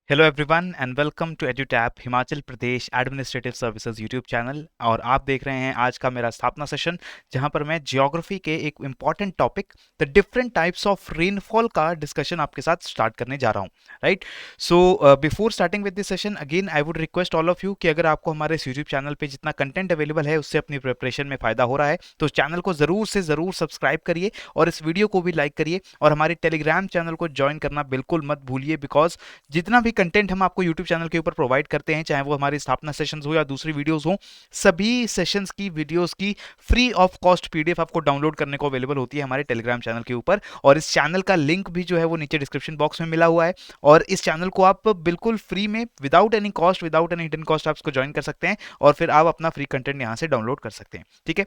Hello everyone and welcome to Edutap Himachal Pradesh administrative services YouTube channel. और आप देख रहे हैं आज का मेरा स्थापना सेशन, जहां पर मैं ज्योग्राफी के एक important topic the different types of rainfall का डिस्कशन आपके साथ स्टार्ट करने जा रहा हूं। Right, so before starting with this session again I would request all of you कि अगर आपको हमारे इस यूट्यूब चैनल पे जितना कंटेंट अवेलेबल है उससे अपनी प्रिपरेशन में फायदा हो रहा है तो चैनल को जरूर से जरूर सब्सक्राइब करिए और इस वीडियो को भी लाइक करिए और हमारे टेलीग्राम चैनल को ज्वाइन करना बिल्कुल मत भूलिए, बिकॉज जितना भी कंटेंट हम आपको YouTube चैनल के ऊपर प्रोवाइड करते हैं, चाहे वो हमारी स्थापना सेशंस हो या दूसरी वीडियोस हो, सभी सेशंस की वीडियोस की फ्री ऑफ कॉस्ट पीडीएफ आपको डाउनलोड करने को अवेलेबल होती है हमारे टेलीग्राम चैनल के ऊपर। और इस चैनल का लिंक भी जो है वो नीचे डिस्क्रिप्शन बॉक्स में मिला हुआ है और इस चैनल को आप बिल्कुल फ्री में without any cost, without any hidden cost आप इसको ज्वाइन कर सकते हैं और फिर आप अपना फ्री कंटेंट यहां से डाउनलोड कर सकते हैं। ठीक है,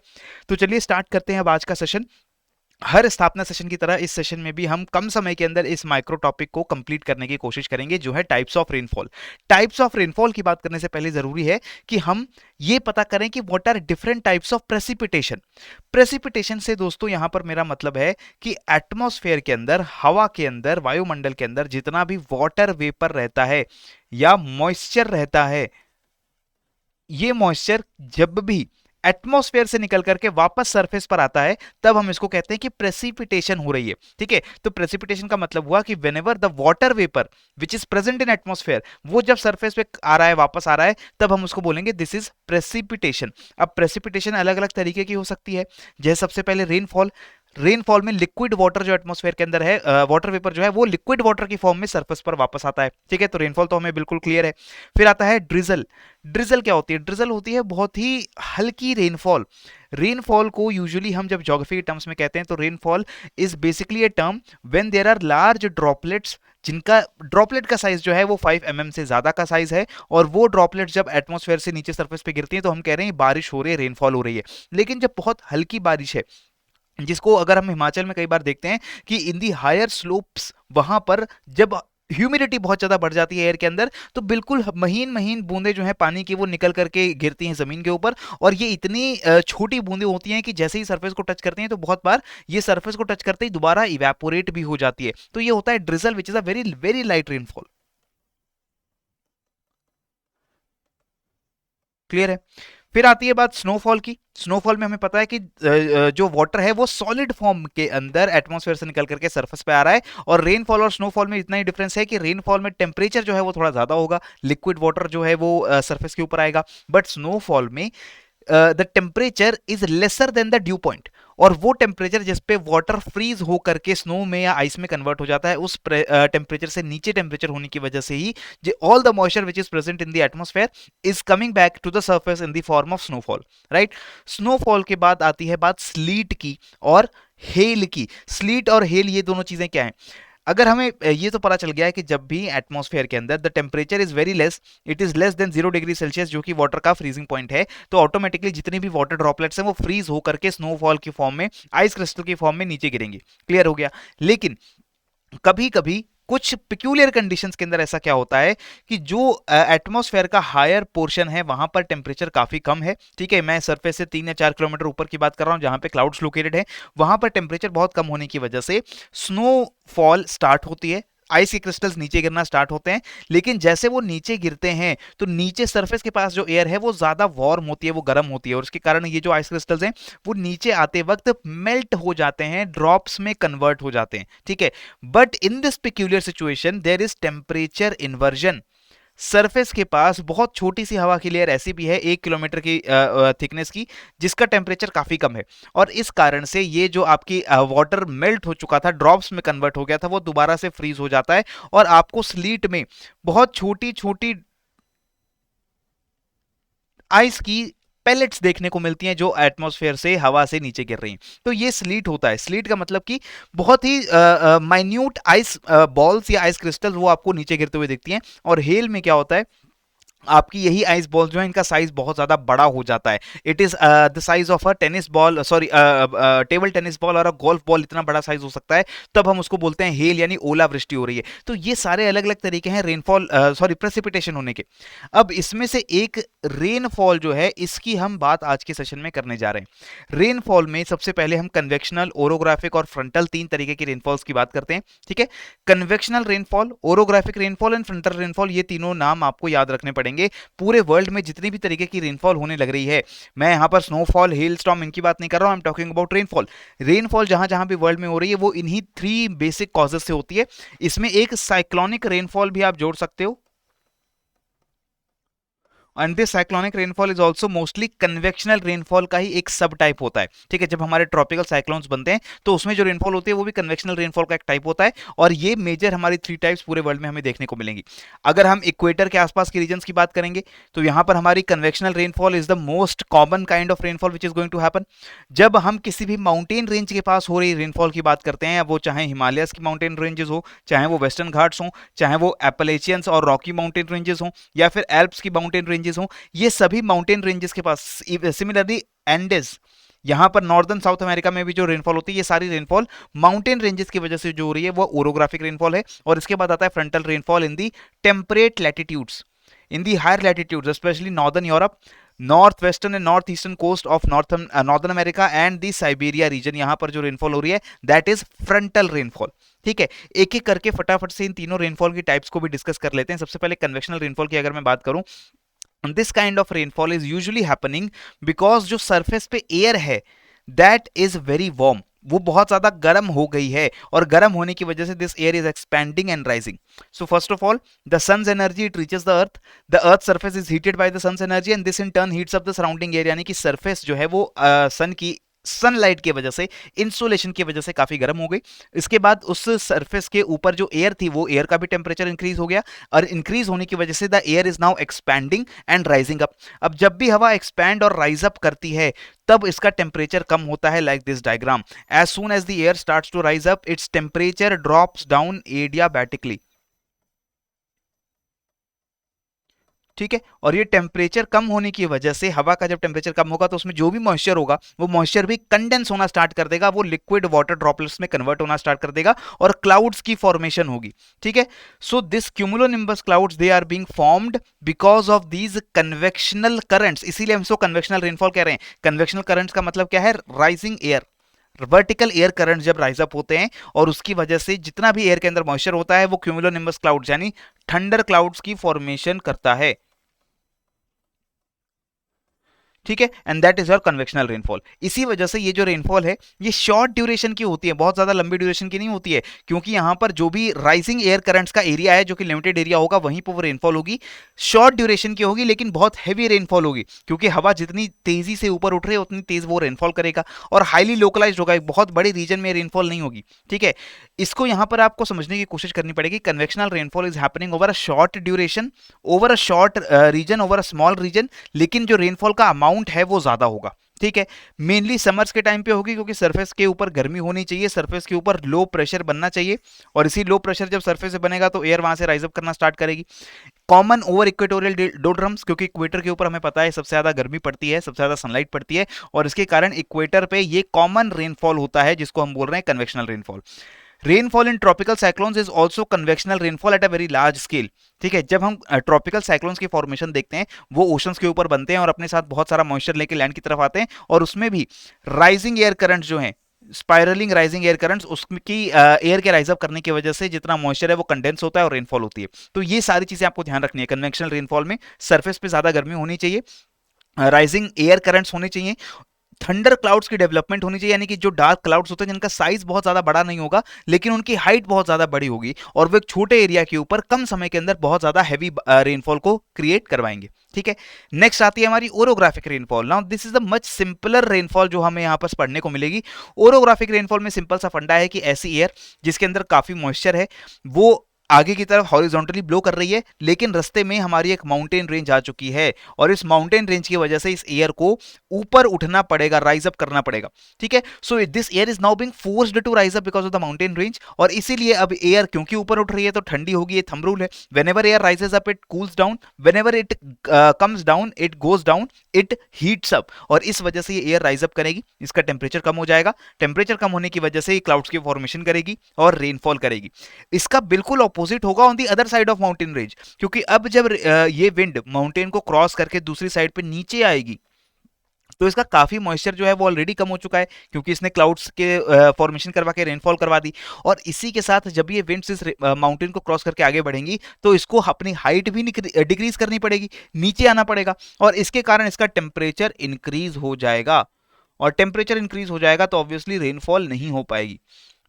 तो चलिए स्टार्ट करते हैं अब आज का सेशन। हर स्थापना सेशन की तरह इस सेशन में भी हम कम समय के अंदर इस माइक्रो टॉपिक को कंप्लीट करने की कोशिश करेंगे, जो है types of rainfall. Types of rainfall की बात करने से पहले जरूरी है कि हम ये पता करें कि what are different types of precipitation. Precipitation से दोस्तों यहां पर मेरा मतलब है कि एटमॉस्फेयर के अंदर, हवा के अंदर, वायुमंडल के अंदर जितना भी वाटर वेपर रहता है या मॉइस्चर रहता है, ये मॉइस्चर जब भी एटमॉस्फेयर से निकल करके वापस सरफेस पर आता है तब हम इसको कहते हैं कि प्रेसिपिटेशन हो रही है। ठीक है, तो प्रेसिपिटेशन का मतलब हुआ कि whenever the water vapour which is present in atmosphere, वो जब सरफेस पे आ रहा है, वापस आ रहा है, तब हम उसको बोलेंगे दिस इज प्रेसिपिटेशन। अब प्रेसिपिटेशन अलग अलग तरीके की हो सकती है, जैसे सबसे पहले रेनफॉल। रेनफॉल में लिक्विड वाटर जो एटमॉस्फेयर के अंदर है, वाटर वेपर जो है वो लिक्विड वाटर की फॉर्म में सरफेस पर वापस आता है। ठीक है, तो रेनफॉल तो हमें बिल्कुल क्लियर है। फिर आता है ड्रिजल। ड्रिजल क्या होती है? ड्रिजल होती है बहुत ही हल्की रेनफॉल। रेनफॉल को यूजुअली हम जब ज्योग्राफी के टर्म्स में कहते हैं तो rainfall is basically a term when there are large droplets, जिनका ड्रॉपलेट का साइज जो है वो 5 mm से ज्यादा का साइज है, और वो ड्रॉपलेट्स जब एटमॉस्फेयर से नीचे सरफेस पे गिरती हैं तो हम कह रहे हैं बारिश हो रही है, रेनफॉल हो रही है। लेकिन जब बहुत हल्की बारिश है, जिसको अगर हम हिमाचल में कई बार देखते हैं कि इन दी हायर स्लोप्स, वहां पर जब ह्यूमिडिटी बहुत ज्यादा बढ़ जाती है एयर के अंदर, तो बिल्कुल महीन महीन बूंदें जो है पानी की वो निकल करके गिरती हैं जमीन के ऊपर। और ये इतनी छोटी बूंदें होती हैं कि जैसे ही सरफेस को टच करती हैं तो बहुत बार ये सरफेस को टच करते ही दोबारा इवेपोरेट भी हो जाती है। तो ये होता है drizzle, which is a very very light rainfall. Clear है? फिर आती है बात स्नोफॉल की। स्नोफॉल में हमें पता है कि जो वाटर है वो सॉलिड फॉर्म के अंदर एटमॉस्फेयर से निकल करके सरफेस पे आ रहा है। और रेनफॉल और स्नोफॉल में इतना ही डिफरेंस है कि रेनफॉल में टेम्परेचर जो है वो थोड़ा ज्यादा होगा, लिक्विड वाटर जो है वो सरफेस के ऊपर आएगा। बट स्नोफॉल में the temperature is lesser than the due point, और वो टेम्परेचर जिस पे वाटर फ्रीज हो करके स्नो में या आइस में कन्वर्ट हो जाता है, उस टेम्परेचर से नीचे टेम्परेचर होने की वजह से ही all the moisture which is present in the atmosphere is coming back to the surface in the form of snowfall. Right, snowfall के बाद आती है बात स्लीट की और हेल की। स्लीट और हेल ये दोनों चीजें क्या हैं? अगर हमें ये तो पता चल गया है कि जब भी एटमॉस्फेयर के अंदर the temperature is very less, it is less than 0 degree Celsius, जो कि वाटर का फ्रीजिंग पॉइंट है, तो ऑटोमेटिकली जितनी भी वाटर ड्रॉपलेट्स हैं वो फ्रीज होकर के स्नोफॉल की फॉर्म में, आइस क्रिस्टल की फॉर्म में नीचे गिरेंगी। क्लियर हो गया? लेकिन कभी कभी कुछ पिक्यूलियर कंडीशंस के अंदर ऐसा क्या होता है कि जो एटमॉस्फेयर का हायर पोर्शन है वहां पर टेम्परेचर काफी कम है। ठीक है, मैं सरफेस से 3 या 4 किलोमीटर ऊपर की बात कर रहा हूं जहां पे क्लाउड्स लोकेटेड है, वहां पर टेम्परेचर बहुत कम होने की वजह से स्नोफॉल स्टार्ट होती है, आइस के क्रिस्टल्स नीचे गिरना स्टार्ट होते हैं। लेकिन जैसे वो नीचे गिरते हैं तो नीचे सरफेस के पास जो एयर है वो ज्यादा वार्म होती है, वो गर्म होती है, और उसके कारण ये जो आइस क्रिस्टल्स हैं वो नीचे आते वक्त मेल्ट हो जाते हैं, ड्रॉप्स में कन्वर्ट हो जाते हैं। ठीक है, but in this peculiar situation there is temperature inversion. Surface के पास बहुत छोटी सी हवा की लेयर ऐसी भी है 1 किलोमीटर की थिकनेस की, जिसका टेम्परेचर काफी कम है, और इस कारण से ये जो आपकी वाटर मेल्ट हो चुका था, ड्रॉप्स में कन्वर्ट हो गया था, वो दोबारा से फ्रीज हो जाता है और आपको स्लीट में बहुत छोटी छोटी आइस की पेलेट्स देखने को मिलती हैं जो एटमॉस्फेयर से, हवा से नीचे गिर रही हैं। तो ये स्लीट होता है। स्लीट का मतलब कि बहुत ही माइन्यूट आइस बॉल्स या आइस क्रिस्टल वो आपको नीचे गिरते हुए दिखती हैं। और हेल में क्या होता है? आपकी यही आइस बॉल जो है इनका साइज बहुत ज़्यादा बड़ा हो जाता है। It is the size of a tennis ball, sorry table tennis ball और अ गोल्फ बॉल, इतना बड़ा साइज हो सकता है। तब हम उसको बोलते हैं हेल, यानी ओलावृष्टि हो रही है। तो ये सारे अलग अलग तरीके हैं रेनफॉल, सॉरी प्रेसिपिटेशन होने के। अब इसमें से एक रेनफॉल जो है, इसकी हम बात आज के सेशन में करने जा रहे हैं। रेनफॉल में सबसे पहले हम कन्वेक्शनल, ओरोग्राफिक और फ्रंटल, तीन तरीके की रेनफॉल्स की बात करते हैं। ठीक है, convectional rainfall, orographic rainfall and frontal rainfall, ये तीनों नाम आपको याद रखने पड़ेंगे। पूरे वर्ल्ड में जितनी भी तरीके की रेनफॉल होने लग रही है, मैं यहां पर स्नोफॉल, हेल स्टॉर्म, इनकी बात नहीं कर रहा हूं, I am talking about rainfall. Rainfall जहां जहां भी वर्ल्ड में हो रही है वो इन्हीं थ्री बेसिक कॉजेस से होती है। इसमें एक साइक्लोनिक रेनफॉल भी आप जोड़ सकते हो, and this cyclonic rainfall is also mostly convectional rainfall का ही एक सब टाइप होता है। ठीक है, जब हमारे ट्रॉपिकल साइक्लोन्स बनते हैं तो उसमें जो रेनफॉल होती है वो भी कन्वेक्शनल रेनफॉल का एक टाइप होता है, और ये मेजर हमारी थ्री टाइप्स पूरे वर्ल्ड में हमें देखने को मिलेंगी। अगर हम इक्वेटर के आसपास के रीजन की बात करेंगे तो यहां पर हमारी convectional rainfall is the most common kind of rainfall which is going to happen. जब हम किसी भी माउंटेन रेंज के पास हो रही रेनफॉल की बात करते हैं, वो चाहे हिमालयस की माउंटेन रेंजेस हो, चाहे वो वेस्टर्न घाट्स हो, चाहे वो एपलेचियंस और रॉकी माउंटेन रेंजेस हो, या फिर एल्प्स की माउंटेन रेंजेस हो, ये सभी माउंटेन रेंजेस के पास, सिमिलरली एंडेस, यहां पर नॉर्दर्न साउथ अमेरिका में भी जो रेनफॉल होती है, ये सारी रेनफॉल माउंटेन रेंजेस की वजह से जो हो रही है वो ओरोग्राफिक रेनफॉल है। और इसके बाद आता है frontal rainfall in the temperate latitudes, in the higher latitudes, especially northern Europe, north western and north eastern coast of northern America and the Siberia region, यहां पर जो रेनफॉल हो रही है दैट इज फ्रंटल रेनफॉल। ठीक है, एक एक करके फटाफट से इन तीनों रेनफॉल की टाइप्स को भी डिस्कस कर लेते हैं। सबसे पहले कन्वेक्शनल रेनफॉल की अगर मैं बात करूं, this kind of rainfall is usually happening because जो सरफेस पे एयर है दैट इज वेरी वार्म, वो बहुत ज्यादा गर्म हो गई है, और गर्म होने की वजह से this air is expanding and rising. So first of all, the sun's energy it reaches the earth surface is heated by the sun's energy and this in turn heats up the surrounding air, यानी कि surface जो है वो सन की sunlight की वजह से, insolation की वजह से काफी गर्म हो गई। इसके बाद उस सरफेस के ऊपर जो एयर थी, वो एयर का भी टेम्परेचर इंक्रीज हो गया, और इंक्रीज होने की वजह से the air is now expanding and rising up. अब जब भी हवा एक्सपैंड और राइज अप करती है तब इसका टेम्परेचर कम होता है, like this diagram. As soon as the air starts to rise up its temperature drops down adiabatically. ठीक है, और ये टेम्परेचर कम होने की वजह से, हवा का जब टेम्परेचर कम होगा तो उसमें जो भी मॉइस्चर होगा वो मॉइस्चर भी कंडेंस होना स्टार्ट कर देगा, वो लिक्विड वाटर ड्रॉपलेट्स में कन्वर्ट होना स्टार्ट कर देगा और क्लाउड्स की फॉर्मेशन होगी। ठीक है, so this cumulonimbus clouds they are being formed because of these convectional currents, इसीलिए हम इसको कन्वेक्शनल रेनफॉल कह रहे हैं। कन्वेक्शनल करंट्स का मतलब क्या है? Rising air, vertical air current जब राइज अप होते हैं और उसकी वजह से जितना भी एयर के अंदर मॉइस्चर होता है वो क्यूमुलोनिम्बस क्लाउड्स यानी थंडर क्लाउड्स की फॉर्मेशन करता है। ठीक है, and that is your convectional rainfall. इसी वजह से ये जो रेनफॉल है ये शॉर्ट ड्यूरेशन की होती है, बहुत ज्यादा लंबी ड्यूरेशन की नहीं होती है, क्योंकि यहां पर जो भी राइजिंग एयर करंट्स का एरिया है जो कि लिमिटेड एरिया होगा वहीं पर वो रेनफॉल होगी। शॉर्ट ड्यूरेशन की होगी लेकिन बहुत हैवी रेनफॉल होगी, क्योंकि हवा जितनी तेजी से ऊपर उठ रही है उतनी तेज वो रेनफॉल करेगा, और हाईली लोकलाइज्ड होगा, एक बहुत बड़े रीजन में रेनफॉल नहीं होगी। ठीक है, इसको यहां पर आपको समझने की कोशिश करनी पड़ेगी। Convectional rainfall is happening over a short duration, over a short region, over a small region, लेकिन जो रेनफॉल का अमाउंट है वो ज्यादा होगा। ठीक है, मेनली समर्स के टाइम पे होगी, क्योंकि सरफेस के ऊपर गर्मी होनी चाहिए, सरफेस के ऊपर लो प्रेशर बनना चाहिए, और इसी लो प्रेशर जब सरफेस से बनेगा तो एयर वहां से राइज अप करना स्टार्ट करेगी। कॉमन ओवर इक्वेटोरियल डोड्रम्स, क्योंकि इक्वेटर के ऊपर हमें पता है सबसे ज्यादा गर्मी पड़ती है, सबसे ज्यादा सनलाइट पड़ती है, और इसके कारण इक्वेटर पे ये कॉमन रेनफॉल होता है जिसको हम बोल रहे हैं convectional rainfall. Rainfall in tropical cyclones is also convectional rainfall at a very large scale. ठीक है, जब हम ट्रॉपिकल साइक्लोन्स की फॉर्मेशन देखते हैं वो ओशंस के ऊपर बनते हैं और अपने साथ बहुत सारा मॉइस्चर लेके लैंड की तरफ आते हैं, और उसमें भी राइजिंग एयर करंट जो है, स्पाइरलिंग राइजिंग एयर करंट्स, उसकी एयर के राइज अप करने की वजह से जितना मॉइस्चर है वो कंडेंस होता है और रेनफॉल होती है। तो ये सारी चीजें आपको ध्यान रखनी है। कन्वेक्शनल रेनफॉल में सरफेस पे ज्यादा गर्मी होनी चाहिए, राइजिंग एयर करंट्स होने चाहिए, थंडर क्लाउड्स की डेवलपमेंट होनी चाहिए, यानी कि जो डार्क क्लाउड्स होते हैं जिनका साइज बहुत ज्यादा बड़ा नहीं होगा लेकिन उनकी हाइट बहुत ज्यादा बड़ी होगी, और वो एक छोटे एरिया के ऊपर कम समय के अंदर बहुत ज्यादा हैवी रेनफॉल को क्रिएट करवाएंगे। ठीक है, नेक्स्ट आती है हमारी orographic rainfall. Now this is the much simpler rainfall जो हमें यहाँ पर पढ़ने को मिलेगी। ओरोग्राफिक रेनफॉल में सिंपल सा फंडा है कि ऐसी एयर जिसके अंदर काफी मॉइस्चर है वो आगे की तरफ हॉरिजॉन्टली ब्लो कर रही है, लेकिन रास्ते में हमारी एक माउंटेन रेंज आ चुकी है और इस माउंटेन रेंज की वजह से इस एयर को ऊपर उठना पड़ेगा, राइज अप करना पड़ेगा। ठीक है, so this air is now being forced to rise up because of the mountain range. और इसीलिए अब एयर क्योंकि ऊपर उठ रही है तो ठंडी होगी, ये थंब रूल है। Whenever air rises up it cools down, whenever it comes down it goes down, it heats up. और इस वजह से ये एयर राइज अप करेगी, इसका टेम्परेचर कम हो जाएगा, टेम्परेचर कम होने की वजह से ये क्लाउड्स की फॉर्मेशन करेगी और रेनफॉल करेगी। इसका बिल्कुल ऑपोजिट होगा on the other side of mountain range, क्योंकि अब जब ये विंड माउंटेन को क्रॉस करके दूसरी साइड पे नीचे आएगी तो इसका काफी मॉइस्चर जो है वो ऑलरेडी कम हो चुका है, क्योंकि इसने क्लाउड्स के फॉर्मेशन करवा के रेनफॉल करवा दी। और इसी के साथ जब ये विंड्स इस माउंटेन को क्रॉस करके आगे बढ़ेंगी तो इसको अपनी हाइट भी डिक्रीज करनी पड़ेगी, नीचे आना पड़ेगा, और इसके कारण इसका टेम्परेचर इंक्रीज हो जाएगा। और टेम्परेचर इंक्रीज हो जाएगा तो ऑब्वियसली रेनफॉल नहीं हो पाएगी।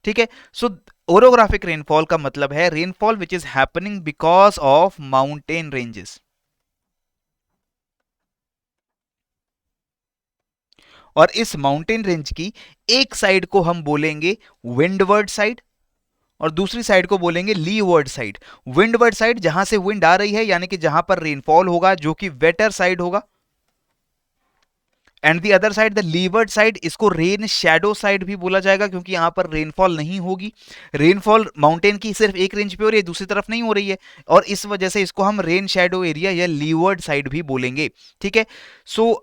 ठीक है, सो ओरोग्राफिक रेनफॉल का मतलब है rainfall which is happening because of mountain ranges. और इस माउंटेन रेंज की एक साइड को हम बोलेंगे विंडवर्ड साइड और दूसरी साइड को बोलेंगे लीवर्ड साइड। विंडवर्ड साइड जहां से विंड आ रही है, यानी कि जहां पर रेनफॉल होगा, जो कि वेटर साइड होगा। And the other side the levered side, इसको रेन शैडो साइड भी बोला जाएगा, क्योंकि यहां पर रेनफॉल नहीं होगी। रेनफॉल माउंटेन की सिर्फ एक रेंज पे हो रही है, दूसरी तरफ नहीं हो रही है, और इस वजह से इसको हम रेन शैडो एरिया या लीवर्ड साइड भी बोलेंगे। ठीक है, सो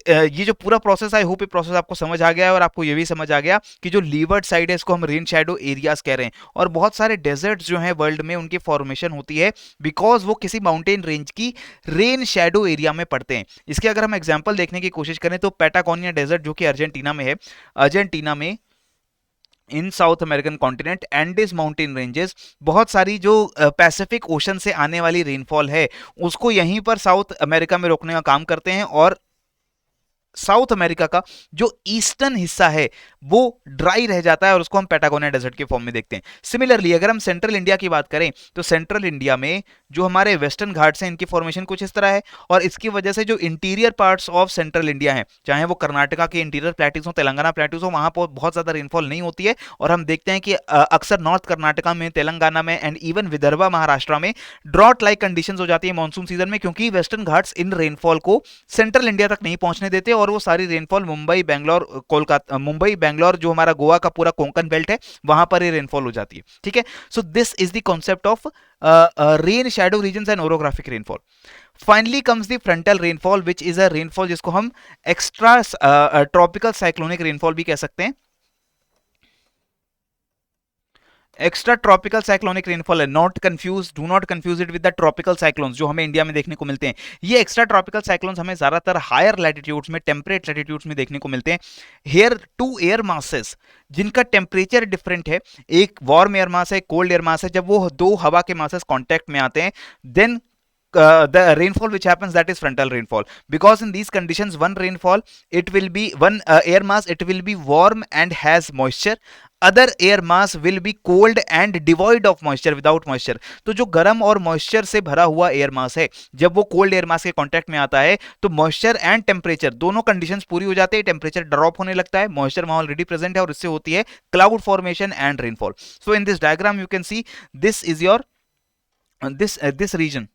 ये जो पूरा प्रोसेस है, आई होप ये प्रोसेस आपको समझ आ गया है और आपको ये भी समझ आ गया कि जो लीवर्ड साइड है इसको हम रेन शैडो एरियाज कह रहे हैं। और बहुत सारे डेजर्ट्स जो हैं वर्ल्ड में उनकी फॉर्मेशन होती है बिकॉज वो किसी माउंटेन रेंज की रेन शैडो एरिया में पड़ते हैं। इसके अगर हम एग्जांपल देखने की कोशिश करें तो पैटागोनिया डेजर्ट जो कि अर्जेंटीना में है, अर्जेंटीना में in South American continent Andes mountain ranges, बहुत सारी जो पैसिफिक ओशन से आने वाली रेनफॉल है उसको यहीं पर साउथ अमेरिका में रोकने का काम करते हैं। और साउथ अमेरिका का जो ईस्टर्न हिस्सा है वो ड्राई रह जाता है और उसको हम पैटागोनिया डेजर्ट के फॉर्म में देखते हैं। सिमिलरली अगर हम सेंट्रल इंडिया की बात करें तो सेंट्रल इंडिया में जो हमारे वेस्टर्न घाट्स हैं इनकी फॉर्मेशन कुछ इस तरह है, और इसकी वजह से जो interior parts of central India है, चाहे वो कर्नाटका के इंटीरियर प्लेट्यूज हो, तेलंगाना प्लेट्यूज हो, वहां पर बहुत ज्यादा रेनफॉल नहीं होती है। और हम देखते हैं कि अक्सर नॉर्थ कर्नाटका में, तेलंगाना में एंड इवन विदर्भा महाराष्ट्र में ड्रॉट लाइक कंडीशंस हो जाती है मानसून सीजन में, क्योंकि वेस्टर्न घाट्स इन रेनफॉल को सेंट्रल इंडिया तक नहीं पहुंचने देते और वो सारी रेनफॉल मुंबई, बेंगलोर, कोलकाता, मुंबई, बेंगलोर, जो हमारा गोवा का पूरा कोंकण बेल्ट है वहां पर ये रेनफॉल हो जाती है। ठीक है, so this is the concept of rain shadow regions and orographic rainfall. Finally comes the frontal rainfall which is a rainfall जिसको हम एक्स्ट्रा ट्रॉपिकल साइक्लोनिक रेनफॉल भी कह सकते हैं। एक्स्ट्रा ट्रॉपिकल साइक्लोनिक रेनफॉल है, not confuse, do not confuse it with the tropical cyclones जो हमें India में देखने को मिलते हैं। ये एक्स्ट्रा ट्रॉपिकल साइक्लोन्स हमें ज्यादातर हायर लैटिट्यूड्स में, टेम्परेट लैटिट्यूड्स में देखने को मिलते हैं। हेयर टू एयर मासेस जिनका टेम्परेचर डिफरेंट है, एक वार्म एयर मास है, कोल्ड एयर मास है, जब वो दो हवा के मासेस कांटेक्ट में आते हैं then the rainfall which happens, that is frontal rainfall, because in these conditions one rainfall it will be one air mass, it will be warm and has moisture, other air mass will be cold and devoid of moisture, without moisture। तो जो गर्म और moisture से भरा हुआ air mass है जब वो कोल्ड एयर मास के कांटेक्ट में आता है तो मॉइस्चर एंड टेम्परेचर दोनों कंडीशंस पूरी हो जाते हैं, टेम्परेचर ड्रॉप होने लगता है, मॉइस्चर वहां ऑलरेडी प्रेजेंट है और इससे होती है cloud formation and rainfall. So in this diagram you can see this is your this region,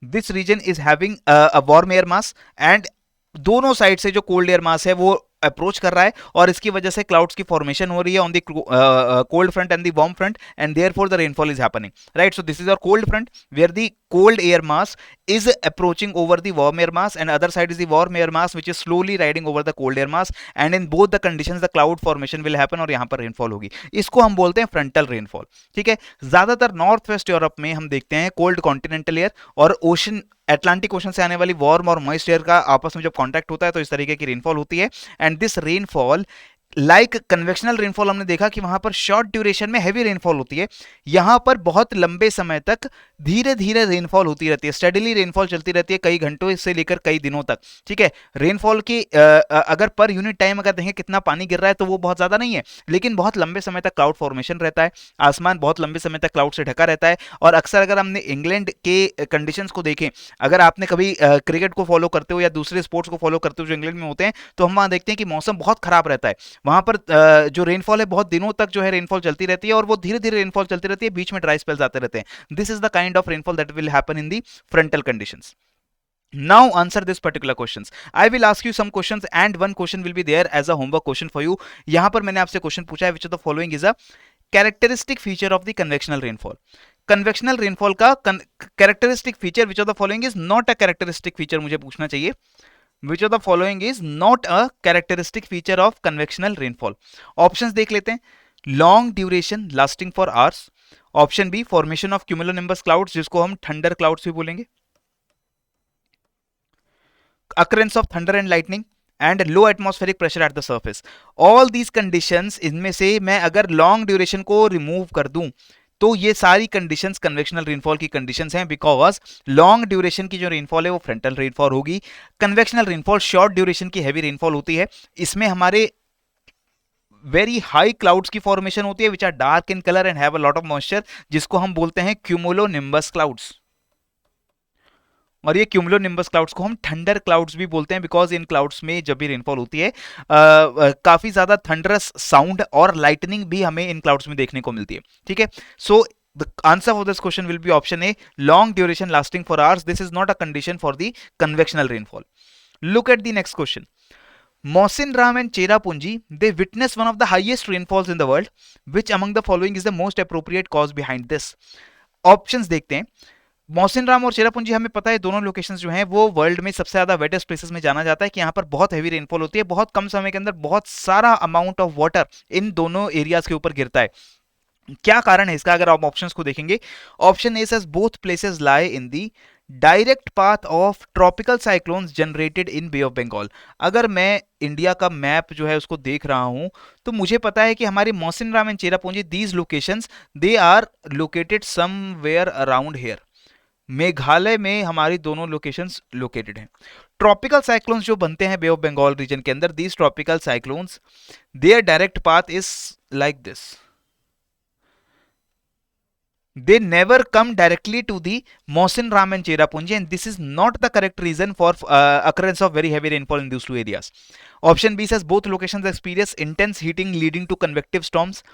this region is having a warm air mass and दोनों साइड से जो कोल्ड एयर मास है वो अप्रोच कर रहा है और इसकी वजह से क्लाउड्स की फॉर्मेशन हो रही है on the cold front and the warm front and therefore the rainfall is happening, right. So this is our cold front where the cold air mass is approaching over the warm air mass and other side is the warm air mass which is slowly riding over the cold air mass and in both the conditions the cloud formation will happen और यहाँ पर rainfall होगी। इसको हम बोलते हैं frontal rainfall. ठीक है, ज्यादातर नॉर्थ वेस्ट यूरोप में हम देखते हैं कोल्ड कॉन्टिनेंटल एयर और ओशन, अटलांटिक ओशन से आने वाली वार्म और मॉइस्ट एयर का आपस में जब कांटेक्ट होता है तो इस तरीके की रेनफॉल होती है। And this rainfall like convectional rainfall हमने देखा कि वहां पर शॉर्ट ड्यूरेशन में हैवी रेनफॉल होती है, यहां पर बहुत लंबे समय तक धीरे धीरे रेनफॉल होती रहती है, स्टेडीली रेनफॉल चलती रहती है कई घंटों से लेकर कई दिनों तक। ठीक है, रेनफॉल की अगर पर यूनिट टाइम अगर देखें कितना पानी गिर रहा है तो वो बहुत ज्यादा नहीं है, लेकिन बहुत लंबे समय तक क्लाउड फॉर्मेशन रहता है, आसमान बहुत लंबे समय तक क्लाउड से ढका रहता है। और अक्सर अगर हमने इंग्लैंड के कंडीशंस को देखें, अगर आपने कभी क्रिकेट को फॉलो करते हो या दूसरे स्पोर्ट्स को फॉलो करते हो जो इंग्लैंड में होते हैं, तो हम वहां देखते हैं कि मौसम बहुत खराब रहता है, वहां पर जो रेनफॉल है बहुत दिनों तक जो है रेनफॉल चलती रहती है और वो धीरे धीरे रेनफॉल चलती रहती है, बीच में ड्राई स्पेल्स आते रहते हैं। This is the kind of rainfall that will happen in the frontal conditions. Now answer this particular questions. I will ask you some questions and one question will be there as a homework question for you. यहां पर मैंने आपसे question पूछा है, which of the following is a characteristic feature of the convectional rainfall. Convectional rainfall का characteristic feature which of the following is not a characteristic feature मुझे पूछना चाहिए. Which of the following is not a characteristic feature of convectional rainfall. Options देख लेते हैं. Long duration lasting for hours. Option B formation of cumulonimbus clouds जिसको हम thunder clouds भी बोलेंगे. occurrence of thunder and lightning and low atmospheric pressure at the surface. all these conditions, इनमें से मैं अगर लॉन्ग ड्यूरेशन को रिमूव कर दूं तो ये सारी कंडीशंस कन्वेक्शनल रेनफॉल की कंडीशंस हैं, बिकॉज लॉन्ग ड्यूरेशन की जो रेनफॉल है वो फ्रंटल रेनफॉल होगी. कन्वेक्शनल रेनफॉल शॉर्ट ड्यूरेशन की हैवी रेनफॉल होती है. इसमें हमारे वेरी हाई क्लाउड्स की फॉर्मेशन होती है which are dark in colour and have a lot of moisture, जिसको हम बोलते हैं क्यूमुलोनिम्बस क्लाउड्स. और ये क्यूमुलोनिम्बस क्लाउड्स को हम थंडर क्लाउड्स भी बोलते हैं, बिकॉज इन क्लाउड्स में जब भी रेनफॉल होती है काफी ज्यादा थंडरस साउंड और लाइटनिंग भी हमें इन क्लाउड्स में देखने को मिलती है. ठीक है, सो the answer for this question will be option A, long duration lasting for hours. This is not a condition for the convectional rainfall. Look at the next question. Mawsynram and Cherrapunji, they witnessed one of the highest rainfalls in the world. Which among the following is the most appropriate cause behind this? Options देखते हैं. मौसिनराम और चेरापूंजी हमें पता है दोनों locations जो हैं वो वर्ल्ड में सबसे ज्यादा वेटेस्ट प्लेसेस में जाना जाता है कि यहाँ पर बहुत हैवी रेनफॉल होती है, बहुत कम समय के अंदर बहुत सारा अमाउंट ऑफ वाटर इन दोनों एरियाज के ऊपर गिरता है. क्या कारण है इसका? अगर आप ऑप्शंस को देखेंगे, option A says both places lie in the direct path of tropical cyclones generated in Bay of Bengal. अगर मैं इंडिया का मैप जो है उसको देख रहा हूं तो मुझे पता है कि हमारी Mawsynram and Cherrapunji these locations they are located somewhere around here. Meghalaya में हमारी दोनों लोकेशंस लोकेटेड हैं. ट्रॉपिकल साइक्लोन्स जो बनते हैं बे ऑफ बंगाल रीजन के अंदर, these tropical cyclones their direct path is like this. They never come directly to the Mawsynram and Cherrapunji, and this is not the correct reason for occurrence of very heavy rainfall in these two areas. Option B says both locations experience intense heating leading to convective storms.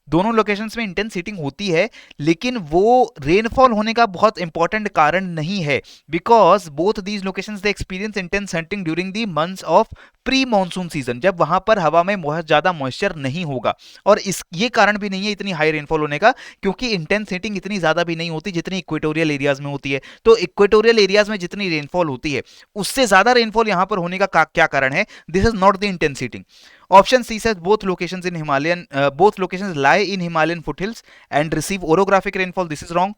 दोनों locations में intense heating होती है लेकिन वो rainfall होने का बहुत important कारण नहीं है, because both these locations they experience intense heating during the months of pre monsoon season, जब वहां पर हवा में बहुत ज्यादा मॉइस्चर नहीं होगा. और इस ये कारण भी नहीं है इतनी हाई रेनफॉल होने का, क्योंकि इंटेंस हीटिंग इतनी ज्यादा भी नहीं होती जितनी इक्वेटोरियल एरियाज में होती है. तो इक्वेटोरियल एरियाज में जितनी रेनफॉल होती है उससे ज्यादा रेनफॉल यहां पर होने का क्या कारण है? This is not the intense heating. Option C says both locations lie in Himalayan foothills and receive orographic rainfall. This is wrong.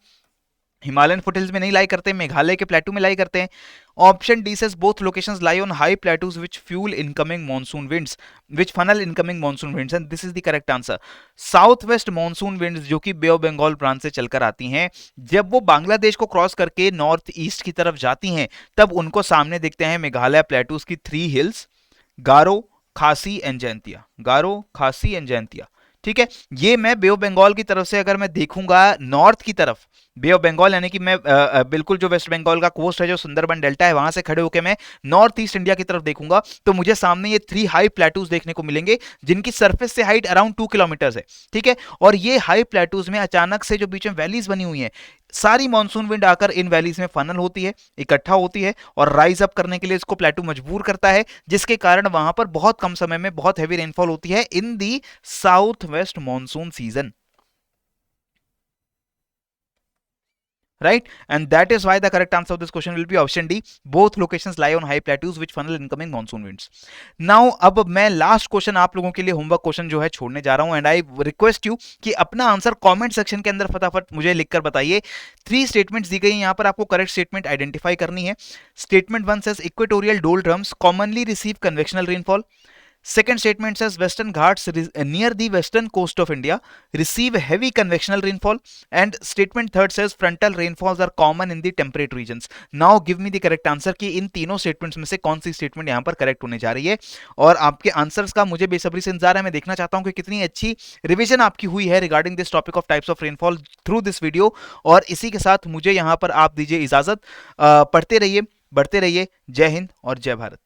Himalayan foothills में नहीं लाई करते, मेघालय के प्लेटू में लाई करते हैं. Option D says both locations lie on high plateaus which fuel incoming monsoon winds which funnel incoming monsoon winds, and this is the correct answer. South west monsoon winds जो कि बे of Bengal branch से चलकर आती हैं, जब वो बांग्लादेश को cross करके नॉर्थ ईस्ट की तरफ जाती हैं तब उनको सामने दिखते हैं मेघालय प्लेटूज की 3 हिल्स, गारो, खासी एंड जयंतिया. गारो, खासी एंड जयंतिया. ठीक है, ये मैं बे ऑफ बंगाल की तरफ से अगर मैं देखूंगा नॉर्थ की तरफ, बे ऑफ बंगाल यानी कि मैं बिल्कुल जो वेस्ट बंगाल का कोस्ट है, जो सुंदरबन डेल्टा है, वहां से खड़े होकर मैं नॉर्थ ईस्ट इंडिया की तरफ देखूंगा तो मुझे सामने ये 3 हाई प्लेटूज देखने को मिलेंगे जिनकी सरफेस से हाइट अराउंड 2 किलोमीटर है. ठीक है, और ये हाई प्लेटूज में अचानक से जो बीच में वैलीज बनी हुई हैं, सारी मॉनसून विंड आकर इन वैलीज में फनल होती है, इकट्ठा होती है और राइज अप करने के लिए इसको प्लेटू मजबूर करता है, जिसके कारण वहां पर बहुत कम समय में बहुत हैवी रेनफॉल होती है in the south west monsoon season. Right, and that is why the correct answer of this question will be option D. Both locations lie on high plateaus which funnel incoming monsoon winds. Now, अब मैं last question आप लोगों के लिए homework question जो है छोड़ने जा रहा हूं, एंड आई रिक्वेस्ट यू कि अपना आंसर कमेंट सेक्शन के अंदर फटाफट मुझे लिखकर बताइए. 3 स्टेटमेंट्स दी गई हैं, यहां पर आपको करेक्ट स्टेटमेंट आइडेंटिफाई करनी है. Statement 1 says equatorial डोलड्रम्स commonly receive convectional rainfall. Second statement says Western Ghats near the western coast of India receive heavy convectional rainfall. And statement third says frontal rainfalls are common in the temperate regions. Now give me the correct answer कि इन तीनों statements में से कौन सी statement यहाँ पर correct होने जा रही है. और आपके answers का मुझे बेसब्री से इंतजार है. मैं देखना चाहता हूँ कि कितनी अच्छी रिविजन आपकी हुई है regarding this topic of types of rainfall through this video. और इसी के साथ मुझे यहाँ पर आप दीजिए इजाजत. पढ़ते रहिए, बढ़ते रहिए. जय हिंद और जय भारत.